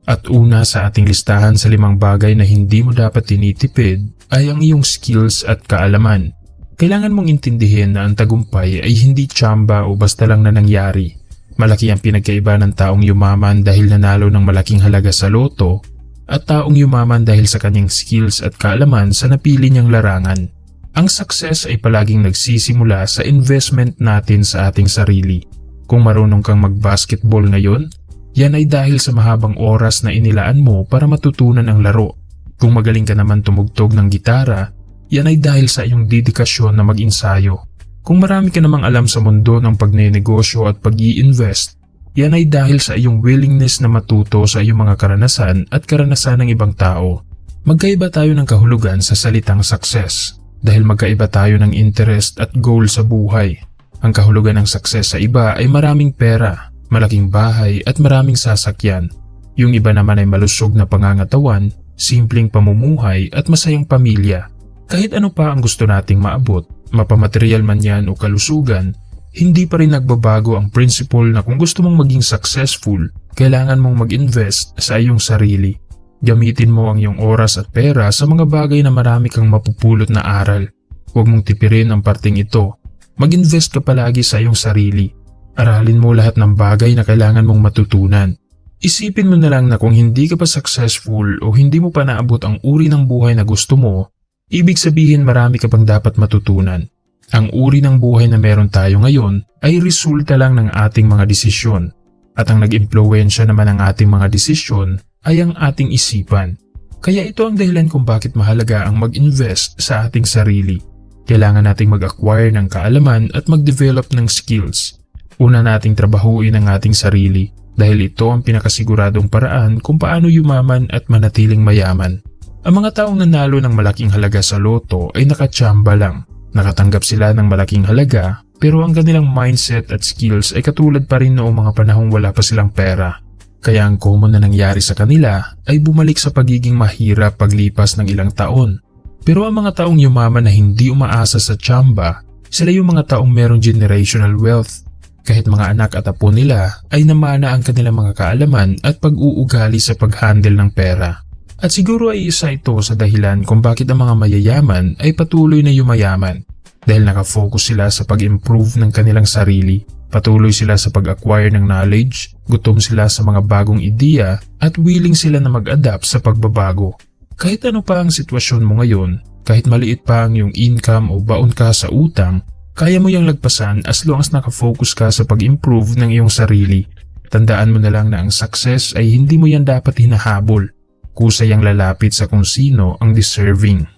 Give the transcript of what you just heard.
At una sa ating listahan sa 5 bagay na hindi mo dapat tinitipid ay ang iyong skills at kaalaman. Kailangan mong intindihin na ang tagumpay ay hindi tsamba o basta lang na nangyari. Malaki ang pinagkaiba ng taong yumaman dahil nanalo ng malaking halaga sa loto at taong yumaman dahil sa kanyang skills at kaalaman sa napili niyang larangan. Ang success ay palaging nagsisimula sa investment natin sa ating sarili. Kung marunong kang mag-basketball ngayon, yan ay dahil sa mahabang oras na inilaan mo para matutunan ang laro. Kung magaling ka naman tumugtog ng gitara, yan ay dahil sa iyong dedikasyon na mag-insayo. Kung marami ka namang alam sa mundo ng pagnenegosyo at pag-i-invest, yan ay dahil sa iyong willingness na matuto sa iyong mga karanasan at karanasan ng ibang tao. Magkaiba tayo ng kahulugan sa salitang success dahil magkaiba tayo ng interest at goal sa buhay. Ang kahulugan ng success sa iba ay maraming pera, malaking bahay at maraming sasakyan. Yung iba naman ay malusog na pangangatawan, simpleng pamumuhay at masayang pamilya. Kahit ano pa ang gusto nating maabot, mapamaterial man yan o kalusugan, hindi pa rin nagbabago ang principle na kung gusto mong maging successful, kailangan mong mag-invest sa iyong sarili. Gamitin mo ang iyong oras at pera sa mga bagay na marami kang mapupulot na aral. Huwag mong tipirin ang parting ito. Mag-invest ka palagi sa iyong sarili. Aralin mo lahat ng bagay na kailangan mong matutunan. Isipin mo na lang na kung hindi ka pa successful o hindi mo pa naabot ang uri ng buhay na gusto mo, ibig sabihin marami ka pang dapat matutunan. Ang uri ng buhay na meron tayo ngayon ay resulta lang ng ating mga desisyon. At ang nag-impluwensya naman ng ating mga desisyon ay ang ating isipan. Kaya ito ang dahilan kung bakit mahalaga ang mag-invest sa ating sarili. Kailangan nating mag-acquire ng kaalaman at mag-develop ng skills. Una nating trabahuin ang ating sarili dahil ito ang pinakasiguradong paraan kung paano yumaman at manatiling mayaman. Ang mga taong nanalo ng malaking halaga sa loto ay nakatsamba lang. Nakatanggap sila ng malaking halaga pero ang kanilang mindset at skills ay katulad pa rin noong mga panahong wala pa silang pera. Kaya ang common na nangyari sa kanila ay bumalik sa pagiging mahirap paglipas ng ilang taon. Pero ang mga taong yumaman na hindi umaasa sa tsamba, sila yung mga taong merong generational wealth. Kahit mga anak at apo nila ay namana ang kanilang mga kaalaman at pag-uugali sa pag-handle ng pera. At siguro ay isa ito sa dahilan kung bakit ang mga mayayaman ay patuloy na yumayaman. Dahil nakafocus sila sa pag-improve ng kanilang sarili, patuloy sila sa pag-acquire ng knowledge, gutom sila sa mga bagong ideya at willing sila na mag-adapt sa pagbabago. Kahit ano pa ang sitwasyon mo ngayon, kahit maliit pa ang iyong income o baon ka sa utang, kaya mo yung lagpasan as long as nakafocus ka sa pag-improve ng iyong sarili. Tandaan mo na lang na ang success ay hindi mo yan dapat hinahabol. Kusay ang lalapit sa kung sino ang deserving.